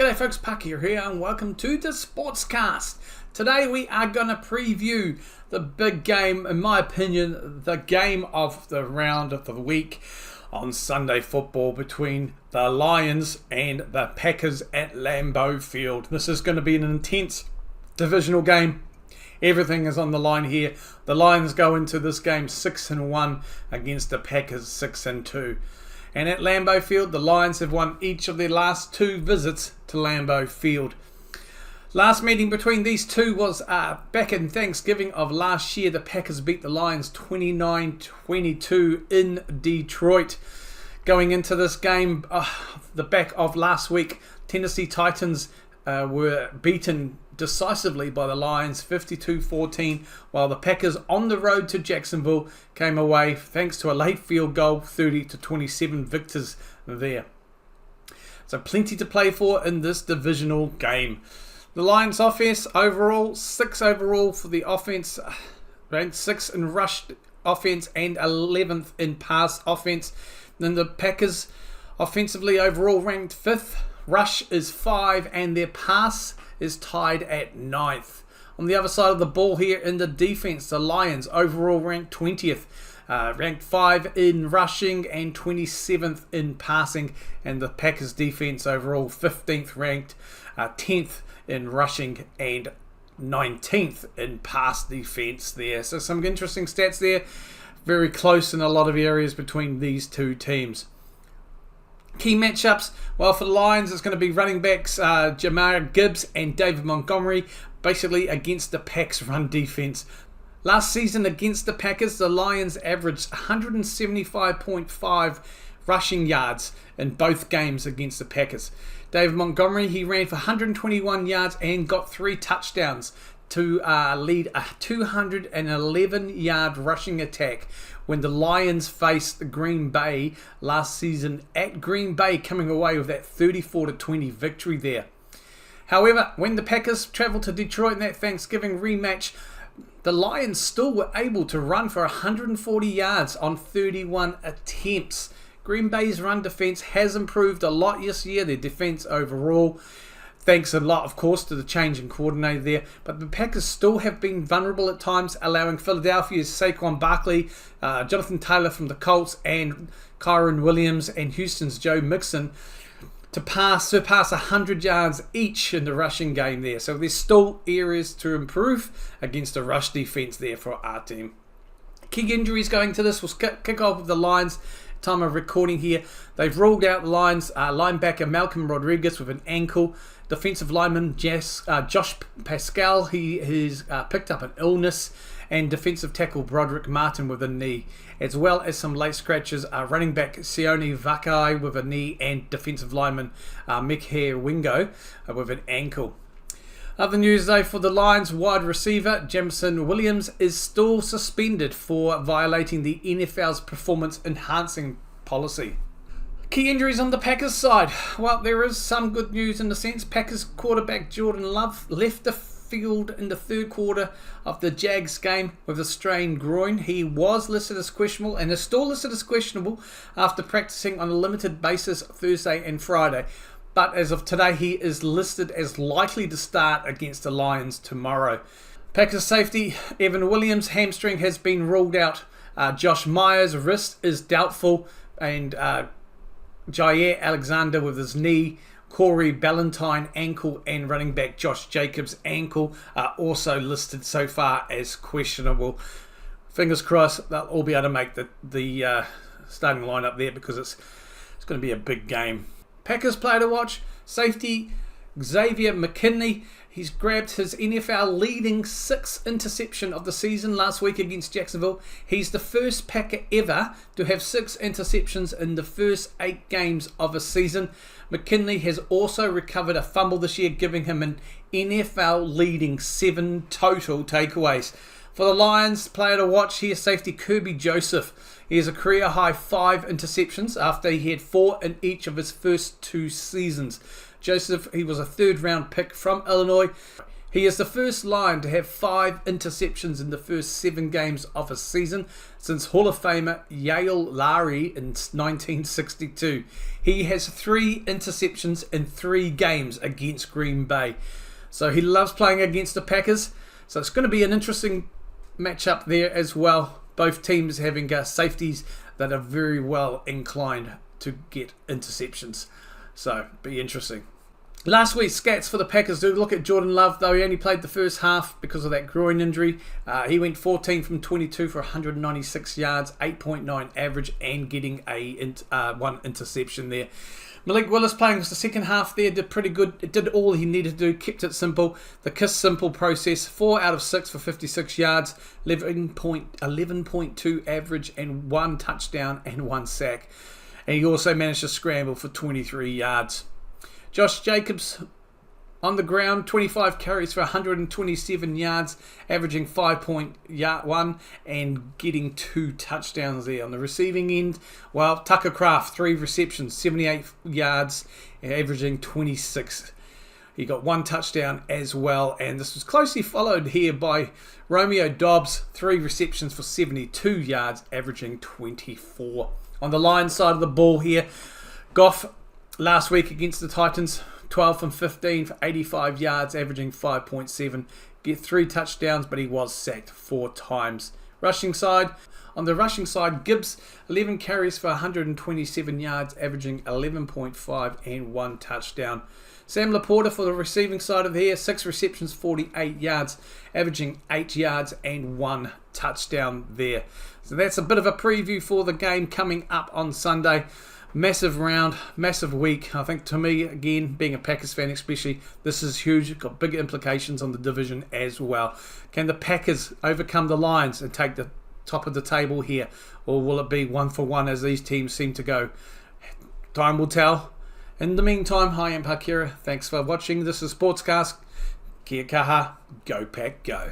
G'day folks, Puck here and welcome to the Sportscast. Today we are going to preview the big game, in my opinion, the game of the round of the week on Sunday football between the Lions and the Packers at Lambeau Field. This is going to be an intense divisional game. Everything is on the line here. The Lions go into this game 6-1 against the Packers 6-2. And at Lambeau Field, the Lions have won each of their last two visits to Lambeau Field. Last meeting between these two was back in Thanksgiving of last year. The Packers beat the Lions 29-22 in Detroit. Going into this game, the back of last week, Tennessee Titans were beaten decisively by the Lions 52-14, while the Packers on the road to Jacksonville came away thanks to a late field goal, 30-27 victors there. So plenty to play for in this divisional game. The Lions offense overall, 6 overall for the offense, ranked 6 in rush offense and 11th in pass offense. Then the Packers offensively overall ranked 5th. Rush is 5 and their pass is tied at 9th. On the other side of the ball here in the defense, the Lions overall ranked 20th, ranked 5 in rushing and 27th in passing, and the Packers defense overall 15th ranked, 10th in rushing and 19th in pass defense there. So some interesting stats there, very close in a lot of areas between these two teams. Key matchups, well, for the Lions, it's going to be running backs Jahmyr Gibbs and David Montgomery, basically against the Packers' run defense. Last season against the Packers, the Lions averaged 175.5 rushing yards in both games against the Packers. David Montgomery, he ran for 121 yards and got 3 touchdowns to lead a 211-yard rushing attack when the Lions faced Green Bay last season at Green Bay, coming away with that 34-20 victory there. However, when the Packers travelled to Detroit in that Thanksgiving rematch, the Lions still were able to run for 140 yards on 31 attempts. Green Bay's run defense has improved a lot this year, their defense overall. Thanks a lot, of course, to the change in coordinator there. But the Packers still have been vulnerable at times, allowing Philadelphia's Saquon Barkley, Jonathan Taylor from the Colts, and Kyron Williams and Houston's Joe Mixon to surpass 100 yards each in the rushing game there. So there's still areas to improve against the rush defense there for our team. Key injuries going to this will kick off with the Lions. Time of recording here, they've ruled out the Lions linebacker Malcolm Rodriguez with an ankle. Defensive lineman Josh Pascal, he has picked up an illness, and defensive tackle Broderick Martin with a knee, as well as some late scratches. Running back Sione Vakai with a knee, and defensive lineman Mekhi Wingo with an ankle. Other news though, for the Lions, wide receiver Jameson Williams is still suspended for violating the NFL's performance enhancing policy. Key injuries on the Packers side. Well, there is some good news in the sense Packers quarterback Jordan Love left the field in the third quarter of the Jags game with a strained groin. He was listed as questionable and is still listed as questionable after practicing on a limited basis Thursday and Friday. But as of today, he is listed as likely to start against the Lions tomorrow. Packers safety Evan Williams' hamstring has been ruled out. Josh Myers' wrist is doubtful, and Jair Alexander with his knee, Corey Ballantyne ankle, and running back Josh Jacobs' ankle are also listed so far as questionable. Fingers crossed they'll all be able to make the starting lineup there, because it's going to be a big game. Packers player to watch, safety Xavier McKinney. He's grabbed his NFL leading 6th interception of the season last week against Jacksonville. He's the first Packer ever to have 6 interceptions in the first 8 games of a season. McKinley has also recovered a fumble this year, giving him an NFL leading 7 total takeaways. For the Lions, player to watch here, safety Kirby Joseph. He has a career high 5 interceptions after he had 4 in each of his first 2 seasons. Joseph, he was a 3rd round pick from Illinois. He is the first Lion to have 5 interceptions in the first 7 games of a season since Hall of Famer Yale Lowry in 1962. He has 3 interceptions in 3 games against Green Bay. So he loves playing against the Packers. So it's going to be an interesting matchup there as well. Both teams having safeties that are very well inclined to get interceptions. So be interesting. Last week's scats for the Packers do look at Jordan Love, though he only played the first half because of that groin injury. He went 14 from 22 for 196 yards, 8.9 average, and getting a 1 interception there. Malik Willis playing the second half there, did pretty good. It did all he needed to do, kept it simple. The KISS simple process, 4 out of 6 for 56 yards, 11.2 average, and 1 touchdown and 1 sack. And he also managed to scramble for 23 yards. Josh Jacobs on the ground, 25 carries for 127 yards, averaging 5.1 and getting 2 touchdowns there. On the receiving end, well, Tucker Kraft, 3 receptions, 78 yards, averaging 26. He got 1 touchdown as well, and this was closely followed here by Romeo Dobbs, 3 receptions for 72 yards, averaging 24. On the Lions side of the ball here, Goff last week against the Titans, 12 from 15 for 85 yards, averaging 5.7. Get 3 touchdowns, but he was sacked 4 times. On the rushing side, Gibbs, 11 carries for 127 yards, averaging 11.5 and 1 touchdown. Sam Laporta for the receiving side of here, 6 receptions, 48 yards, averaging 8 yards and 1 touchdown there. So that's a bit of a preview for the game coming up on Sunday. Massive round, massive week. I think to me, again, being a Packers fan especially, this is huge. Got big implications on the division as well. Can the Packers overcome the Lions and take the top of the table here? Or will it be 1-for-1 as these teams seem to go? Time will tell. In the meantime, I am Hakira. Thanks for watching. This is Sportscast. Kia kaha. Go Pack, go.